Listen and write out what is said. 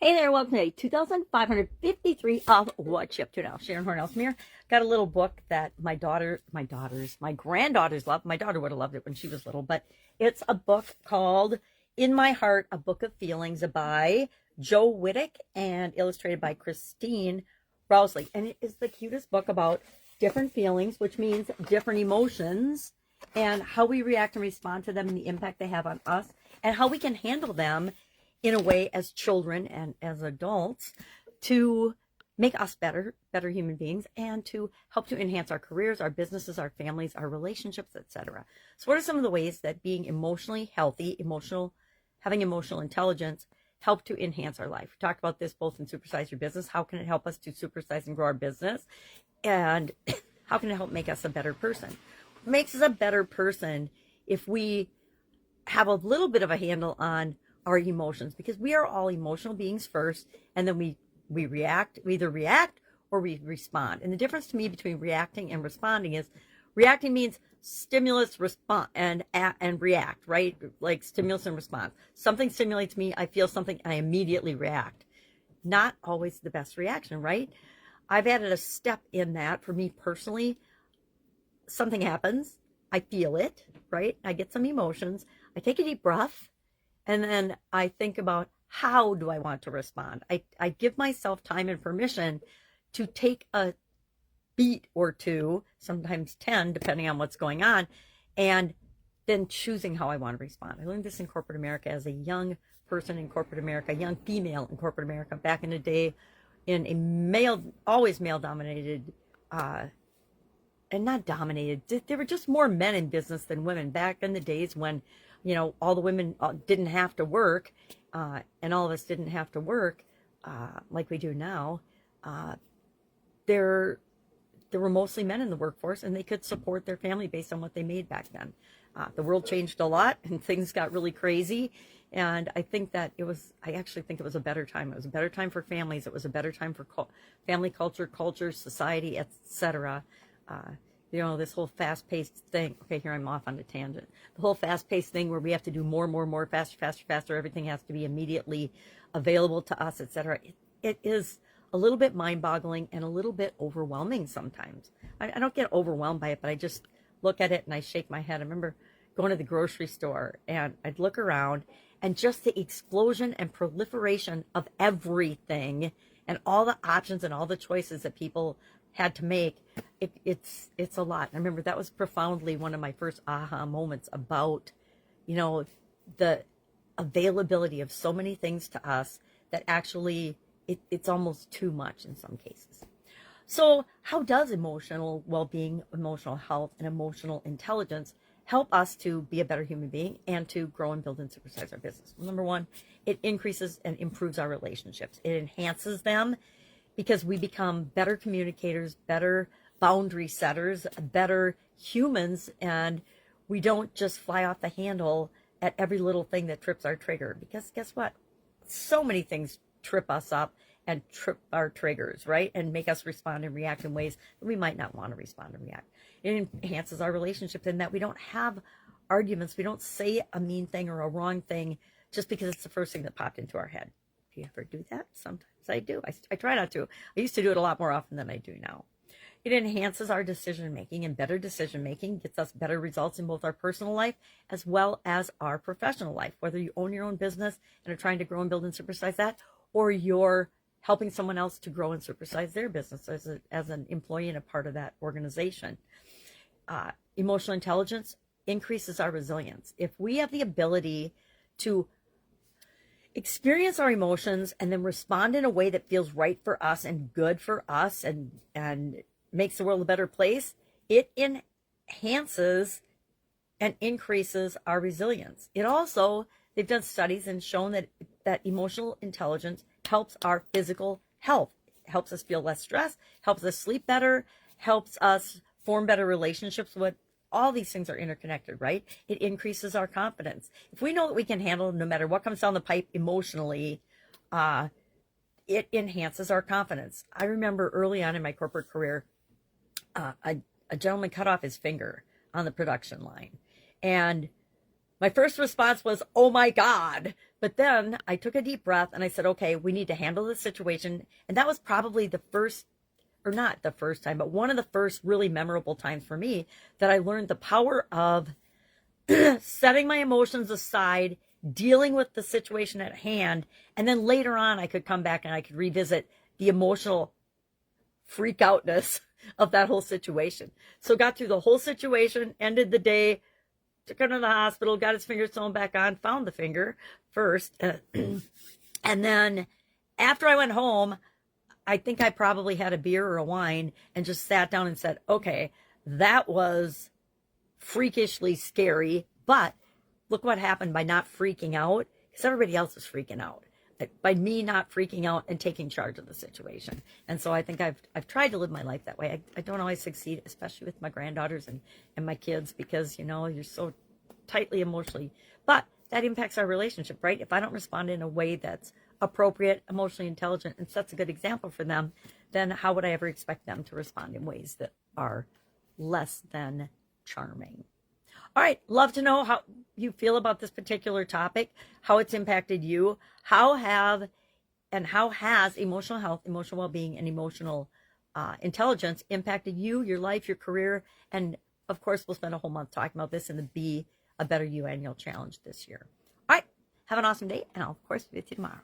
Hey there, welcome to day 2553 of What You Up To Now. Sharon Horne-Ellstrom here. Got a little book that my granddaughters love. My daughter would have loved it when she was little, but it's a book called In My Heart, A Book of Feelings by Joe Wittick and illustrated by Christine Rousley. And it is the cutest book about different feelings, which means different emotions, and how we react and respond to them and the impact they have on us, and how we can handle them in a way as children and as adults to make us better human beings and to help to enhance our careers, our businesses, our families, our relationships, etc. So what are some of the ways that being emotionally healthy, having emotional intelligence help to enhance our life? We talked about this both in Supersize Your Business. How can it help us to supersize and grow our business? And how can it help make us a better person? What makes us a better person if we have a little bit of a handle on our emotions, because we are all emotional beings first, and then we react. We either react or we respond. And the difference to me between reacting and responding is reacting means stimulus, response, and react, right? Like stimulus and response. Something stimulates me, I feel something, I immediately react. Not always the best reaction, right? I've added a step in that for me personally. Something happens, I feel it, right? I get some emotions, I take a deep breath, and then I think about, how do I want to respond? I give myself time and permission to take a beat or two, sometimes 10, depending on what's going on, and then choosing how I want to respond. I learned this in corporate America as a young person in corporate America, young female in corporate America, back in the day, in a always male-dominated, and not dominated, there were just more men in business than women back in the days when, all the women didn't have to work, and all of us didn't have to work like we do now. There were mostly men in the workforce, and they could support their family based on what they made back then. The world changed a lot, and things got really crazy. And I actually think it was a better time. It was a better time for families. It was a better time for family culture, society, etc. This whole fast-paced thing. Okay, here I'm off on a tangent. The whole fast-paced thing where we have to do more, faster. Everything has to be immediately available to us, etc. It is a little bit mind-boggling and a little bit overwhelming sometimes. I don't get overwhelmed by it, but I just look at it and I shake my head. I remember going to the grocery store and I'd look around, and just the explosion and proliferation of everything and all the options and all the choices that people had to make, it's a lot. I remember that was profoundly one of my first aha moments about, the availability of so many things to us that actually it's almost too much in some cases. So how does emotional well-being, emotional health, and emotional intelligence help us to be a better human being and to grow and build and supersize our business? Well, number one, it increases and improves our relationships. It enhances them because we become better communicators, better boundary setters, better humans, and we don't just fly off the handle at every little thing that trips our trigger. Because guess what? So many things trip us up and trip our triggers, right? And make us respond and react in ways that we might not want to respond and react. It enhances our relationships in that we don't have arguments. We don't say a mean thing or a wrong thing just because it's the first thing that popped into our head. Do you ever do that? Sometimes I do. I try not to. I used to do it a lot more often than I do now. It enhances our decision making, and better decision making gets us better results in both our personal life as well as our professional life. Whether you own your own business and are trying to grow and build and supersize that, or you're helping someone else to grow and supersize their business as an employee and a part of that organization. Emotional intelligence increases our resilience. If we have the ability to experience our emotions and then respond in a way that feels right for us and good for us and makes the world a better place, it enhances and increases our resilience. It also, they've done studies and shown that emotional intelligence helps our physical health. It helps us feel less stressed, helps us sleep better, helps us form better relationships with. All these things are interconnected, right? It increases our confidence. If we know that we can handle no matter what comes down the pipe emotionally, it enhances our confidence. I remember early on in my corporate career, a gentleman cut off his finger on the production line. And my first response was, oh my God. But then I took a deep breath and I said, okay, we need to handle the situation. And that was probably the first, or not the first time, but one of the first really memorable times for me that I learned the power of setting my emotions aside, dealing with the situation at hand, and then later on I could come back and I could revisit the emotional freak outness of that whole situation. So got through the whole situation, ended the day, took him to the hospital, got his finger sewn back on, found the finger first. And then after I went home, I think I probably had a beer or a wine and just sat down and said, okay, that was freakishly scary, but look what happened by not freaking out, because everybody else is freaking out. By me not freaking out and taking charge of the situation. And so I think I've tried to live my life that way. I don't always succeed, especially with my granddaughters and my kids, because, you know, you're so tightly emotionally, but that impacts our relationship, right? If I don't respond in a way that's appropriate, emotionally intelligent, and sets a good example for them, then how would I ever expect them to respond in ways that are less than charming? All right, love to know how you feel about this particular topic, how it's impacted you, how has emotional health, emotional well-being, and emotional intelligence impacted you, your life, your career, and of course, we'll spend a whole month talking about this in the Be a Better You annual challenge this year. All right, have an awesome day, and I'll of course be with you tomorrow.